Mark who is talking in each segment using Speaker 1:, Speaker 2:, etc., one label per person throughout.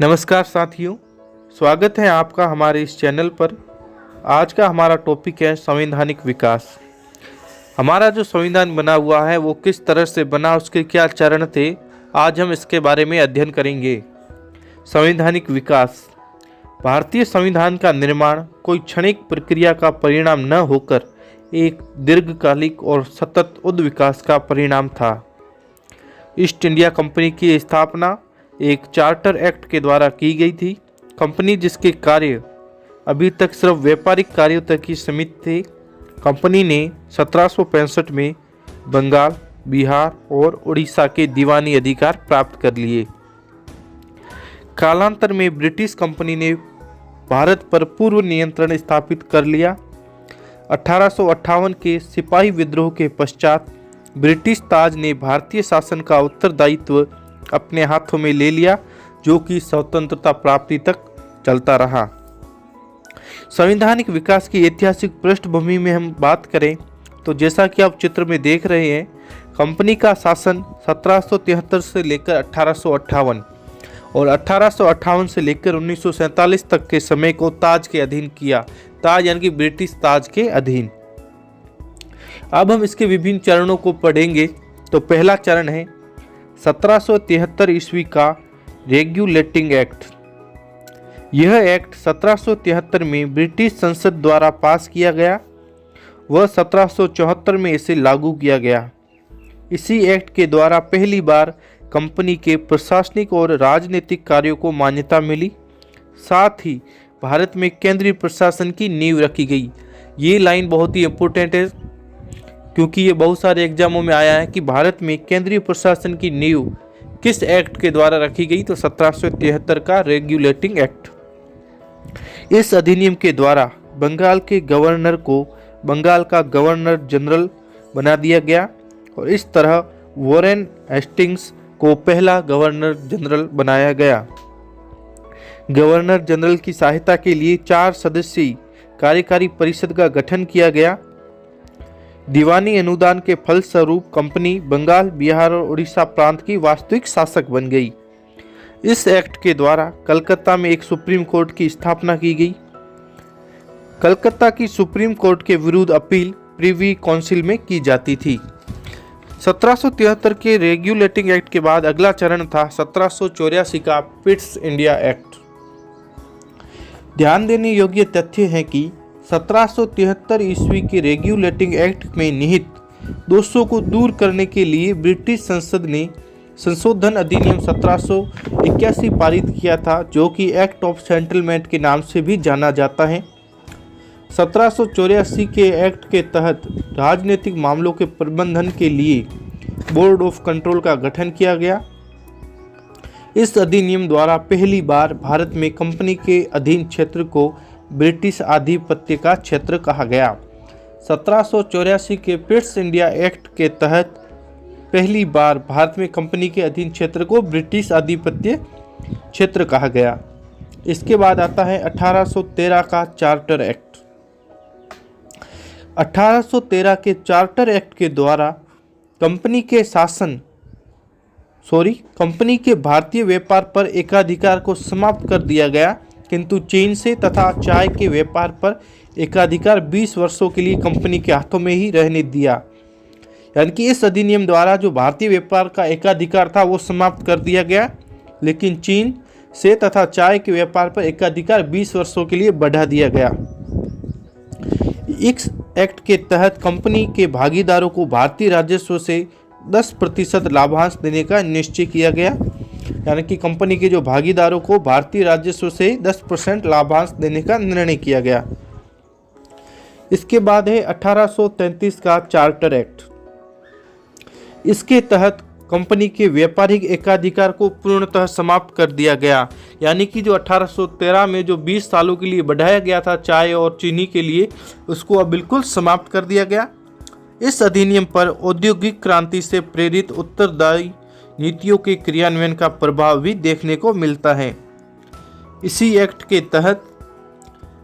Speaker 1: नमस्कार साथियों, स्वागत है आपका हमारे इस चैनल पर। आज का हमारा टॉपिक है संवैधानिक विकास। हमारा जो संविधान बना हुआ है वो किस तरह से बना, उसके क्या चरण थे, आज हम इसके बारे में अध्ययन करेंगे। संवैधानिक विकास। भारतीय संविधान का निर्माण कोई क्षणिक प्रक्रिया का परिणाम न होकर एक दीर्घकालिक और सतत उद्विकास का परिणाम था। ईस्ट इंडिया कंपनी की स्थापना एक चार्टर एक्ट के द्वारा की गई थी। कंपनी जिसके कार्य अभी तक सिर्फ व्यापारिक कार्यों तक ही सीमित थे, कंपनी ने 1765 में बंगाल, बिहार और उड़ीसा के दीवानी अधिकार प्राप्त कर लिए। कालांतर में ब्रिटिश कंपनी ने भारत पर पूर्व नियंत्रण स्थापित कर लिया। 1858 के सिपाही विद्रोह के पश्चात ब्रिटिश ताज ने भारतीय शासन का उत्तरदायित्व अपने हाथों में ले लिया, जो कि स्वतंत्रता प्राप्ति तक चलता रहा। संवैधानिक विकास की ऐतिहासिक पृष्ठभूमि में हम बात करें तो जैसा कि आप चित्र में देख रहे हैं, कंपनी का शासन 1773 से लेकर 1858 और 1858 से लेकर 1947 तक के समय को ताज के अधीन किया। ताज यानी कि ब्रिटिश ताज के अधीन। अब हम इसके विभिन्न चरणों को पढ़ेंगे। तो पहला चरण है 1773 ईस्वी का रेगुलेटिंग एक्ट। यह एक्ट 1773 में ब्रिटिश संसद द्वारा पास किया गया। वह 1774 में इसे लागू किया गया। इसी एक्ट के द्वारा पहली बार कंपनी के प्रशासनिक और राजनीतिक कार्यों को मान्यता मिली। साथ ही भारत में केंद्रीय प्रशासन की नींव रखी गई। ये लाइन बहुत ही इम्पोर्टेंट है, क्योंकि ये बहुत सारे एग्जामों में आया है कि भारत में केंद्रीय प्रशासन की नींव किस एक्ट के द्वारा रखी गई। तो 1773 का रेगुलेटिंग एक्ट। इस अधिनियम के द्वारा बंगाल के गवर्नर को बंगाल का गवर्नर जनरल बना दिया गया और इस तरह वॉरेन हेस्टिंग्स को पहला गवर्नर जनरल बनाया गया। गवर्नर जनरल की सहायता के लिए 4 सदस्यीय कार्यकारी परिषद का गठन किया गया। दीवानी अनुदान के फलस्वरूप कंपनी बंगाल, बिहार और उड़ीसा प्रांत की वास्तविक शासक बन गई। इस एक्ट के द्वारा कलकत्ता में एक सुप्रीम कोर्ट की स्थापना की गई। कलकत्ता की सुप्रीम कोर्ट के विरुद्ध अपील प्रिवी काउंसिल में की जाती थी। 1773 के रेगुलेटिंग एक्ट के बाद अगला चरण था 1784 का पिट्स इंडिया एक्ट। ध्यान देने योग्य तथ्य है कि 1773 ईस्वी के रेगुलेटिंग एक्ट में निहित दोषों को दूर करने के लिए ब्रिटिश संसद ने संशोधन अधिनियम 1781 पारित किया था, जो कि एक्ट ऑफ सेटलमेंट के नाम से भी जाना जाता है। 1784 के एक्ट के तहत राजनीतिक मामलों के प्रबंधन के लिए बोर्ड ऑफ कंट्रोल का गठन किया गया। इस अधिनियम द्वारा पहली बार भारत में कंपनी के अधीन क्षेत्र को ब्रिटिश आधिपत्य का क्षेत्र कहा गया। 1784 के पिट्स इंडिया एक्ट के तहत पहली बार भारत में कंपनी के अधीन क्षेत्र को ब्रिटिश आधिपत्य क्षेत्र कहा गया। इसके बाद आता है 1813 का चार्टर एक्ट। 1813 के चार्टर एक्ट के द्वारा कंपनी के भारतीय व्यापार पर एकाधिकार को समाप्त कर दिया गया, किंतु चीन से तथा चाय के व्यापार पर एकाधिकार 20 वर्षों के लिए कंपनी के हाथों में ही रहने दिया। यानी कि इस अधिनियम द्वारा जो भारतीय व्यापार का एकाधिकार था वो समाप्त कर दिया गया, लेकिन चीन से तथा चाय के व्यापार पर एकाधिकार 20 वर्षों के लिए बढ़ा दिया गया। इस एक्ट के तहत कंपनी के भागीदारों को भारतीय राजस्व से 10% लाभांश देने का निश्चय किया गया। यानी कि कंपनी के जो भागीदारों को भारतीय राजस्व से 10% लाभांश देने का निर्णय किया गया। इसके बाद है 1833 का चार्टर एक्ट। इसके तहत कंपनी के व्यापारिक एकाधिकार को पूर्णतः समाप्त कर दिया गया। यानी कि जो 1813 में जो 20 सालों के लिए बढ़ाया गया था चाय और चीनी के लिए, उसको अब बिल्कुल समाप्त कर दिया गया। इस अधिनियम पर औद्योगिक क्रांति से प्रेरित उत्तरदायी नीतियों के क्रियान्वयन का प्रभाव भी देखने को मिलता है। इसी एक्ट के तहत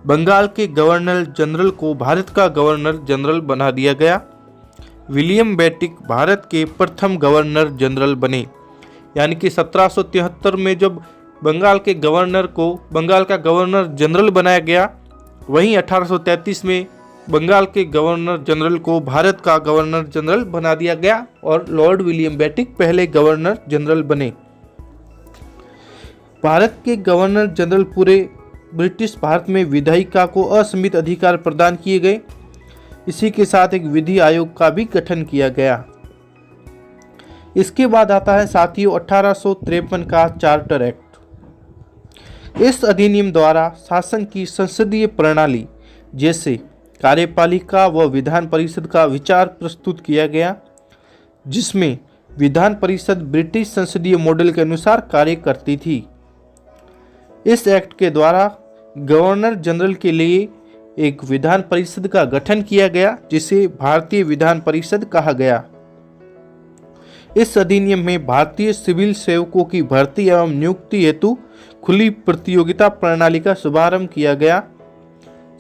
Speaker 1: बंगाल के गवर्नर जनरल को भारत का गवर्नर जनरल बना दिया गया। विलियम बेटिक भारत के प्रथम गवर्नर जनरल बने। यानी कि 1773 में जब बंगाल का गवर्नर जनरल बनाया गया। वहीं 1833 में बंगाल के गवर्नर जनरल को भारत का गवर्नर जनरल बना दिया गया और लॉर्ड विलियम बेंटिक पहले गवर्नर जनरल बने। भारत के गवर्नर जनरल पूरे ब्रिटिश भारत में विधायिका को असीमित अधिकार प्रदान किए गए। इसी के साथ एक विधि आयोग का भी गठन किया गया। इसके बाद आता है साथियों 1853 का चार्टर एक्ट। इस अधिनियम द्वारा शासन की संसदीय प्रणाली जैसे कार्यपालिका व विधान परिषद का विचार प्रस्तुत किया गया, जिसमें विधान परिषद ब्रिटिश संसदीय मॉडल के अनुसार कार्य करती थी। इस एक्ट के द्वारा गवर्नर जनरल के लिए एक विधान परिषद का गठन किया गया, जिसे भारतीय विधान परिषद कहा गया। इस अधिनियम में भारतीय सिविल सेवकों की भर्ती एवं नियुक्ति हेतु खुली प्रतियोगिता प्रणाली का शुभारंभ किया गया।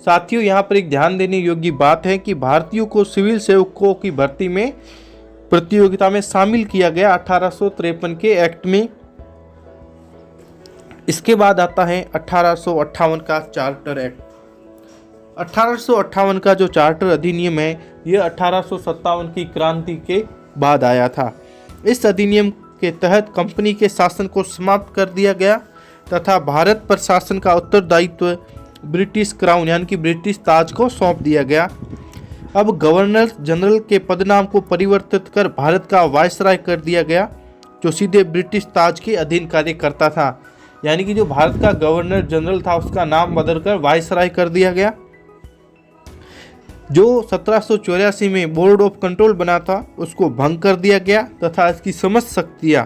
Speaker 1: साथियों, यहाँ पर एक ध्यान देने योग्य बात है कि भारतीयों को सिविल सेवकों की भर्ती में प्रतियोगिता में शामिल किया गया 1853 के एक्ट में। इसके बाद आता है 1858 का चार्टर एक्ट। 1858 का जो चार्टर अधिनियम है, यह 1857 की क्रांति के बाद आया था। इस अधिनियम के तहत कंपनी के शासन को समाप्त कर दिया गया तथा भारत पर शासन का उत्तरदायित्व ब्रिटिश क्राउन यानी कि ब्रिटिश ताज को सौंप दिया गया। अब गवर्नर जनरल के पदनाम को परिवर्तित कर भारत का वायसराय कर दिया गया, जो सीधे ब्रिटिश ताज के अधीन कार्य करता था। यानी कि जो भारत का गवर्नर जनरल था, उसका नाम बदलकर वायसराय कर दिया गया। जो 1784 में बोर्ड ऑफ कंट्रोल बना था, उसको भंग कर दिया गया तथा इसकी समस्त शक्तियां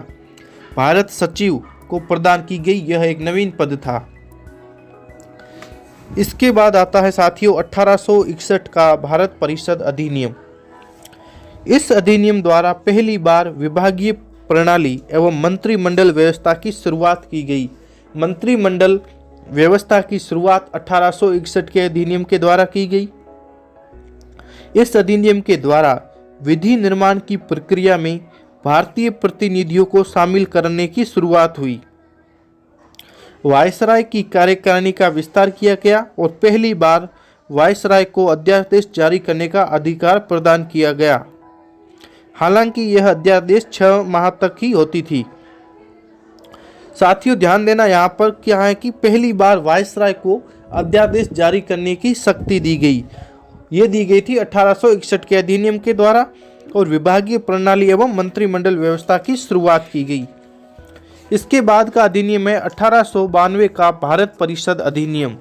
Speaker 1: भारत सचिव को प्रदान की गई। यह एक नवीन पद था। इसके बाद आता है साथियों 1861 का भारत परिषद अधिनियम। इस अधिनियम द्वारा पहली बार विभागीय प्रणाली एवं मंत्रिमंडल व्यवस्था की शुरुआत की गई। मंत्रिमंडल व्यवस्था की शुरुआत 1861 के अधिनियम के द्वारा की गई। इस अधिनियम के द्वारा विधि निर्माण की प्रक्रिया में भारतीय प्रतिनिधियों को शामिल करने की शुरुआत हुई। वायसराय की कार्यकारिणी का विस्तार किया गया और पहली बार वायसराय को अध्यादेश जारी करने का अधिकार प्रदान किया गया। हालांकि यह अध्यादेश 6 माह तक ही होती थी। साथियों, ध्यान देना यहाँ पर क्या है कि पहली बार वायसराय को अध्यादेश जारी करने की शक्ति दी गई। ये दी गई थी 1861 के अधिनियम के द्वारा और विभागीय प्रणाली एवं मंत्रिमंडल व्यवस्था की शुरुआत की गई। इसके बाद का अधिनियम है 1892 का भारत परिषद अधिनियम।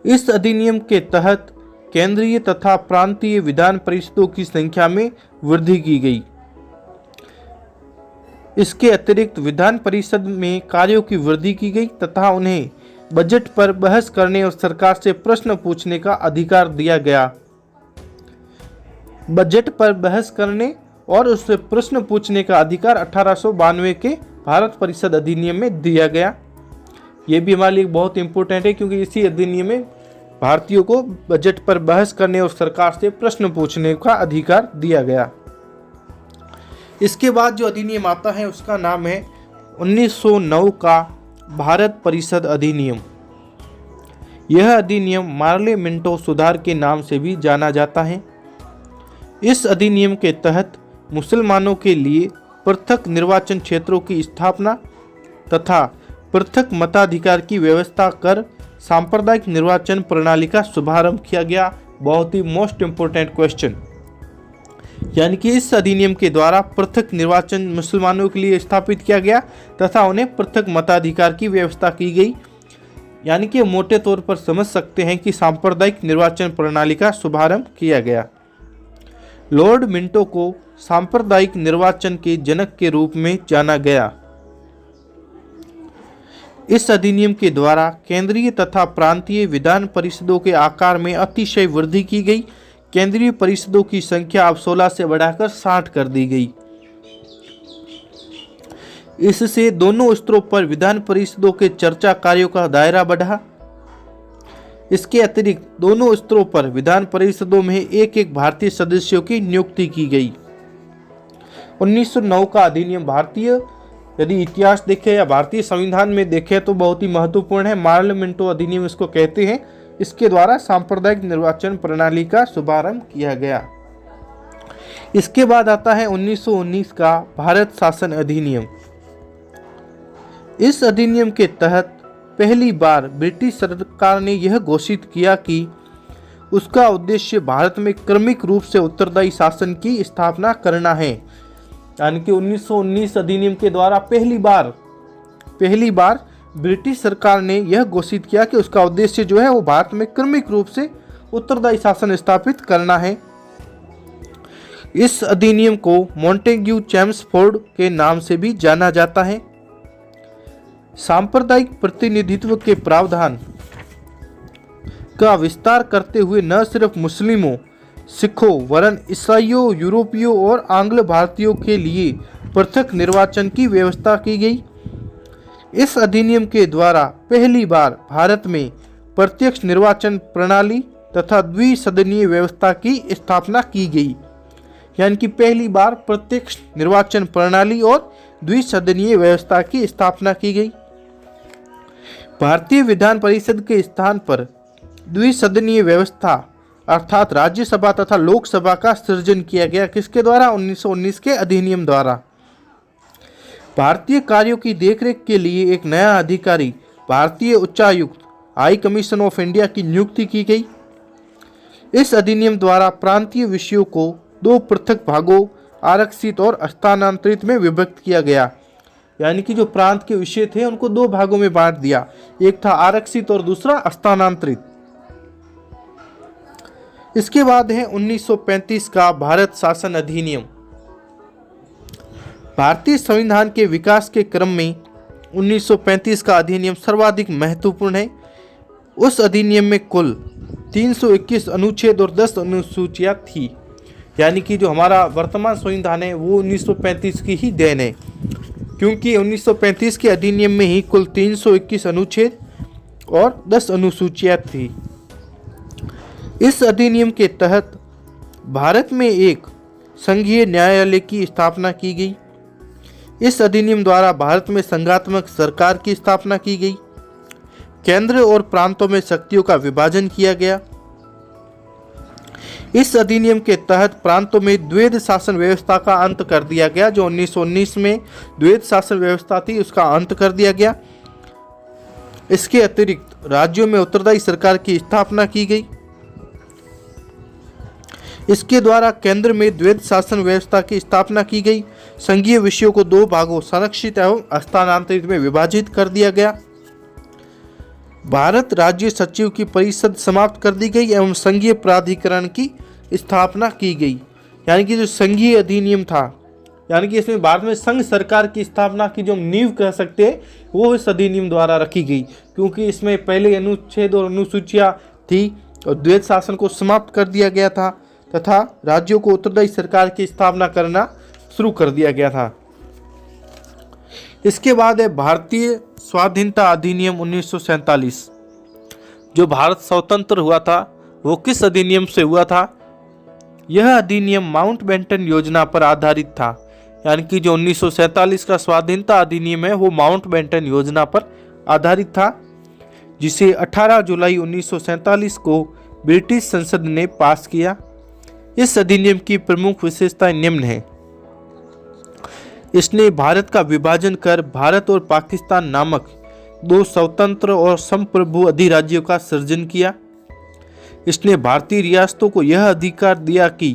Speaker 1: इस अधिनियम के तहत केंद्रीय तथा प्रांतीय विधान परिषदों की संख्या में वृद्धि की गई। इसके अतिरिक्त विधान परिषद में कार्यों की वृद्धि की गई तथा उन्हें बजट पर बहस करने और सरकार से प्रश्न पूछने का अधिकार दिया गया। बजट पर बहस करने और उससे प्रश्न पूछने का अधिकार 1892 के भारत परिषद अधिनियम में दिया गया। ये भी हमारे लिए बहुत इंपॉर्टेंट है, क्योंकि इसी अधिनियम में भारतीयों को बजट पर बहस करने और सरकार से प्रश्न पूछने का अधिकार दिया गया। इसके बाद जो अधिनियम आता है उसका नाम है 1909 का भारत परिषद अधिनियम। यह अधिनियम मार्ले मिंटो सुधार के नाम से भी जाना जाता है। इस अधिनियम के तहत मुसलमानों के लिए पृथक निर्वाचन क्षेत्रों की स्थापना तथा पृथक मताधिकार की व्यवस्था कर सांप्रदायिक निर्वाचन प्रणाली का शुभारंभ किया गया। बहुत ही मोस्ट इंपोर्टेंट क्वेश्चन, यानी कि इस अधिनियम के द्वारा पृथक निर्वाचन मुसलमानों के लिए स्थापित किया गया तथा उन्हें पृथक मताधिकार की व्यवस्था की गई। यानी कि मोटे तौर पर समझ सकते हैं कि सांप्रदायिक निर्वाचन प्रणाली का शुभारंभ किया गया। लॉर्ड मिंटो को सांप्रदायिक निर्वाचन के जनक के रूप में जाना गया। इस अधिनियम के द्वारा केंद्रीय तथा प्रांतीय विधान परिषदों के आकार में अतिशय वृद्धि की गई। केंद्रीय परिषदों की संख्या अब 16 से बढ़ाकर 60 कर दी गई। इससे दोनों स्तरों पर विधान परिषदों के चर्चा कार्यों का दायरा बढ़ा। इसके अतिरिक्त दोनों स्तरों पर विधान परिषदों में एक एक भारतीय सदस्यों की नियुक्ति की गई। 1909 का अधिनियम भारतीय यदि इतिहास देखें या भारतीय संविधान में देखें तो बहुत ही महत्वपूर्ण है। मार्लियामेंटो अधिनियम इसको कहते हैं। इसके द्वारा सांप्रदायिक निर्वाचन प्रणाली का शुभारंभ किया गया। इसके बाद आता है 1919 का भारत शासन अधिनियम। इस अधिनियम के तहत पहली बार ब्रिटिश सरकार ने यह घोषित किया कि उसका उद्देश्य भारत में क्रमिक रूप से उत्तरदायी शासन की स्थापना करना है। यानी कि 1919 अधिनियम के द्वारा पहली बार ब्रिटिश सरकार ने यह घोषित किया कि उसका उद्देश्य जो है वो भारत में क्रमिक रूप से उत्तरदायी शासन स्थापित करना है। इस अधिनियम को मॉन्टेग्यू चेम्सफोर्ड के नाम से भी जाना जाता है। सांप्रदायिक प्रतिनिधित्व के प्रावधान का विस्तार करते हुए न सिर्फ मुस्लिमों, सिखों वरन ईसाइयों, यूरोपियों और आंग्ल भारतीयों के लिए पृथक निर्वाचन की व्यवस्था की गई। इस अधिनियम के द्वारा पहली बार भारत में प्रत्यक्ष निर्वाचन प्रणाली तथा द्विसदनीय व्यवस्था की स्थापना की गई। यानी कि पहली बार प्रत्यक्ष निर्वाचन प्रणाली और द्विसदनीय व्यवस्था की स्थापना की गई। भारतीय विधान परिषद के स्थान पर द्विसदनीय व्यवस्था अर्थात राज्यसभा तथा लोकसभा का सृजन किया गया। किसके द्वारा? 1919 के अधिनियम द्वारा। भारतीय कार्यों की देखरेख के लिए एक नया अधिकारी भारतीय उच्चायुक्त हाई कमीशन ऑफ इंडिया की नियुक्ति की गई। इस अधिनियम द्वारा प्रांतीय विषयों को दो पृथक भागों आरक्षित और स्थानांतरित में विभक्त किया गया। यानी कि जो प्रांत के विषय थे उनको दो भागों में बांट दिया, एक था आरक्षित और दूसरा स्थानांतरित। इसके बाद है 1935 का भारत शासन अधिनियम। भारतीय संविधान के विकास के क्रम में 1935 का अधिनियम सर्वाधिक महत्वपूर्ण है। उस अधिनियम में कुल 321 अनुच्छेद और 10 अनुसूचियां थी। यानी कि जो हमारा वर्तमान संविधान है वो 1935 की ही देन है, क्योंकि 1935 के अधिनियम में ही कुल 321 अनुच्छेद और 10 अनुसूचियां थी। इस अधिनियम के तहत भारत में एक संघीय न्यायालय की स्थापना की गई। इस अधिनियम द्वारा भारत में संघात्मक सरकार की स्थापना की गई। केंद्र और प्रांतों में शक्तियों का विभाजन किया गया। इस अधिनियम के तहत प्रांतों में द्वैध शासन व्यवस्था का अंत कर दिया गया। जो 1919 में द्वैध शासन व्यवस्था थी उसका अंत कर दिया गया। इसके अतिरिक्त राज्यों में उत्तरदायी सरकार की स्थापना की गई। इसके द्वारा केंद्र में द्वैध शासन व्यवस्था की स्थापना की गई। संघीय विषयों को दो भागों संरक्षित एवं स्थानांतरित में विभाजित कर दिया गया। भारत राज्य सचिव की परिषद समाप्त कर दी गई एवं संघीय प्राधिकरण की स्थापना की गई। यानी कि जो संघीय अधिनियम था, यानी कि इसमें भारत में संघ सरकार की स्थापना की जो नींव कह सकते हैं वो इस अधिनियम द्वारा रखी गई, क्योंकि इसमें पहले अनुच्छेद और अनुसूचियां थी और द्वैध शासन को समाप्त कर दिया गया था तथा राज्यों को उत्तरदायी सरकार की स्थापना करना शुरू कर दिया गया था। इसके बाद है भारतीय स्वाधीनता अधिनियम 1947। जो भारत स्वतंत्र हुआ था वो किस अधिनियम से हुआ था? यह अधिनियम माउंटबेटन योजना पर आधारित था। यानी कि जो 1947 का स्वाधीनता अधिनियम है वो माउंटबेटन योजना पर आधारित था, जिसे 18 जुलाई 1947 को ब्रिटिश संसद ने पास किया। इस अधिनियम की प्रमुख विशेषताएं निम्न हैं। इसने भारत का विभाजन कर भारत और पाकिस्तान नामक दो स्वतंत्र और संप्रभु अधिराज्यों का सृजन किया। इसने भारतीय रियासतों को यह अधिकार दिया कि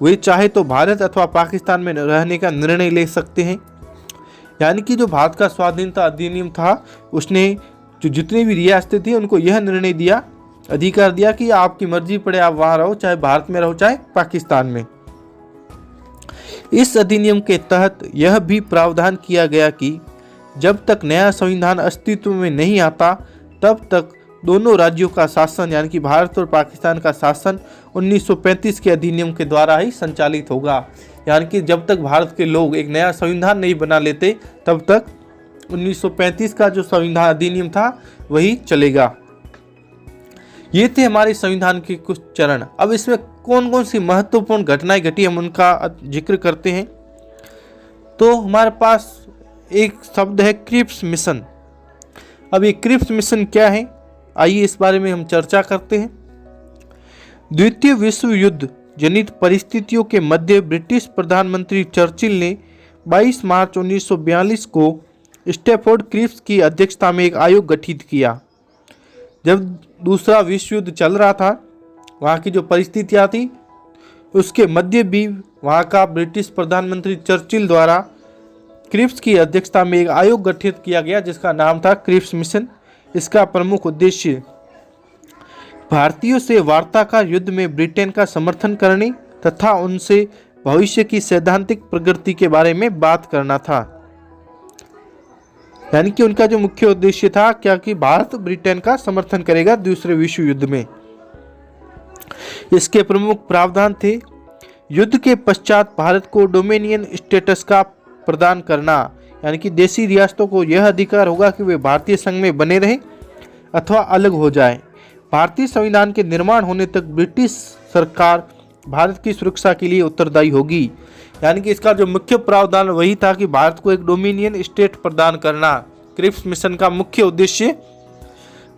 Speaker 1: वे चाहे तो भारत अथवा पाकिस्तान में रहने का निर्णय ले सकते हैं। यानी कि जो भारत का स्वाधीनता अधिनियम था उसने जो जितनी भी रियासतें थी उनको यह निर्णय दिया, अधिकार दिया कि आपकी मर्जी पड़े आप वहाँ रहो, चाहे भारत में रहो चाहे पाकिस्तान में। इस अधिनियम के तहत यह भी प्रावधान किया गया कि जब तक नया संविधान अस्तित्व में नहीं आता तब तक दोनों राज्यों का शासन यानी कि भारत और पाकिस्तान का शासन 1935 के अधिनियम के द्वारा ही संचालित होगा। यानी कि जब तक भारत के लोग एक नया संविधान नहीं बना लेते तब तक 1935 का जो संविधान अधिनियम था वही चलेगा। ये थे हमारे संविधान के कुछ चरण। अब इसमें कौन कौन सी महत्वपूर्ण घटनाएं घटी हम उनका जिक्र करते हैं। तो हमारे पास एक शब्द है क्रिप्स मिशन। अब ये क्रिप्स मिशन क्या है, आइए इस बारे में हम चर्चा करते हैं। द्वितीय विश्व युद्ध जनित परिस्थितियों के मध्य ब्रिटिश प्रधानमंत्री चर्चिल ने 22 मार्च 1942 को स्टैफोर्ड क्रिप्स की अध्यक्षता में एक आयोग गठित किया। जब दूसरा विश्व युद्ध चल रहा था, वहाँ की जो परिस्थितियाँ थी उसके मध्य भी वहाँ का ब्रिटिश प्रधानमंत्री चर्चिल द्वारा क्रिप्स की अध्यक्षता में एक आयोग गठित किया गया जिसका नाम था क्रिप्स मिशन। इसका प्रमुख उद्देश्य भारतीयों से वार्ताकार युद्ध में ब्रिटेन का समर्थन करने तथा उनसे भविष्य की सैद्धांतिक प्रगति के बारे में बात करना था। यानी कि उनका जो मुख्य उद्देश्य था क्या कि भारत ब्रिटेन का समर्थन करेगा दूसरे विश्व युद्ध में। इसके प्रमुख प्रावधान थे युद्ध के पश्चात भारत को डोमिनियन स्टेटस का प्रदान करना, यानी कि देशी रियासतों को यह अधिकार होगा कि वे भारतीय संघ में बने रहें अथवा अलग हो जाएं। भारतीय संविधान के निर्माण होने तक ब्रिटिश सरकार भारत की सुरक्षा के लिए उत्तरदायी होगी। यानी कि इसका जो मुख्य प्रावधान वही था कि भारत को एक डोमिनियन स्टेट प्रदान करना। क्रिप्स मिशन का मुख्य उद्देश्य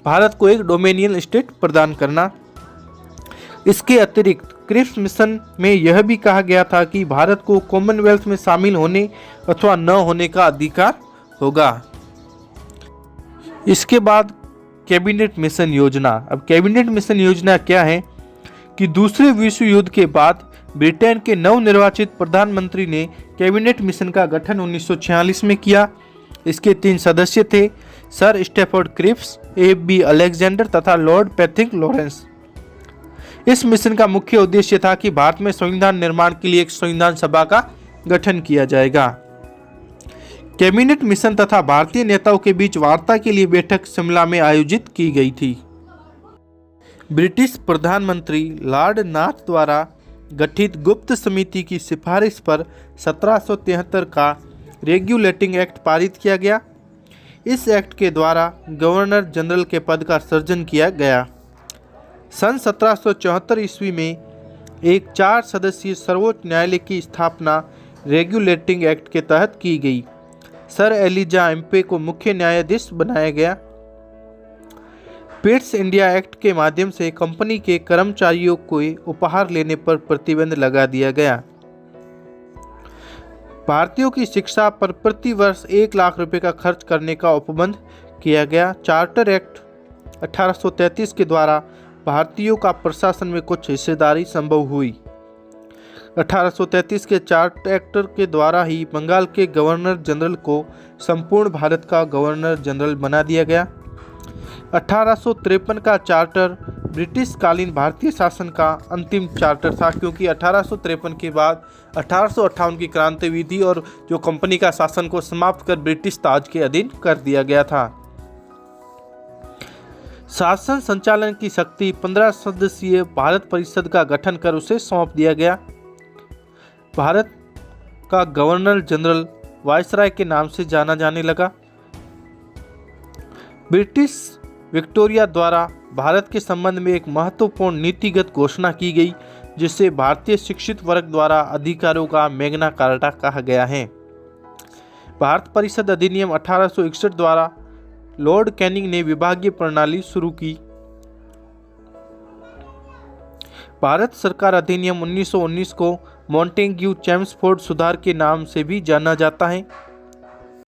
Speaker 1: भारत को एक डोमिनियन स्टेट प्रदान करना। इसके अतिरिक्त क्रिप्स मिशन में यह भी कहा गया था कि भारत को कॉमनवेल्थ में शामिल होने अथवा न होने का अधिकार होगा। इसके बाद कैबिनेट मिशन योजना। अब कैबिनेट मिशन योजना क्या है कि दूसरे विश्व युद्ध के बाद ब्रिटेन के नवनिर्वाचित प्रधानमंत्री ने कैबिनेट मिशन का गठन 1946 में किया। इसके 3 सदस्य थे, sir Stafford Cripps, A.B. Alexander तथा लॉर्ड पैथिक लॉरेंस। इस मिशन का मुख्य उद्देश्य था कि भारत में संविधान निर्माण के लिए एक संविधान सभा का गठन किया जाएगा। कैबिनेट मिशन तथा भारतीय नेताओं के बीच वार्ता के लिए बैठक शिमला में आयोजित की गई थी। ब्रिटिश प्रधानमंत्री लॉर्ड नाथ द्वारा गठित गुप्त समिति की सिफारिश पर 1773 का रेगुलेटिंग एक्ट पारित किया गया। इस एक्ट के द्वारा गवर्नर जनरल के पद का सृजन किया गया। सन 1774 ईस्वी में एक 4 सदस्यीय सर्वोच्च न्यायालय की स्थापना रेगुलेटिंग एक्ट के तहत की गई। सर एलिजा एम्पे को मुख्य न्यायाधीश बनाया गया। पिट्स इंडिया एक्ट के माध्यम से कंपनी के कर्मचारियों को उपहार लेने पर प्रतिबंध लगा दिया गया। भारतीयों की शिक्षा पर प्रति वर्ष 1 लाख रुपए का खर्च करने का उपबंध किया गया। चार्टर एक्ट 1833 के द्वारा भारतीयों का प्रशासन में कुछ हिस्सेदारी संभव हुई। 1833 के चार्टर एक्ट के द्वारा ही बंगाल के गवर्नर जनरल को संपूर्ण भारत का गवर्नर जनरल बना दिया गया। 1853 का चार्टर ब्रिटिश कालीन भारतीय शासन का अंतिम चार्टर था, क्योंकि 1853 के बाद 1858 की क्रांति हुई थी और जो कंपनी का शासन को समाप्त कर ब्रिटिश ताज के अधीन कर दिया गया था। शासन संचालन की शक्ति 15 सदस्यीय भारत परिषद का गठन कर उसे सौंप दिया गया। भारत का गवर्नर जनरल वायसराय के नाम से जाना जाने लगा। ब्रिटिश विक्टोरिया द्वारा भारत के संबंध में एक महत्वपूर्ण नीतिगत घोषणा की गई, जिसे भारतीय शिक्षित वर्ग द्वारा अधिकारों का मैग्ना कार्टा कहा गया है। भारत परिषद अधिनियम 1861 द्वारा लॉर्ड कैनिंग ने विभागीय प्रणाली शुरू की। भारत सरकार अधिनियम 1919 को मॉन्टेग्यू चेम्सफोर्ड सुधार के नाम से भी जाना जाता है।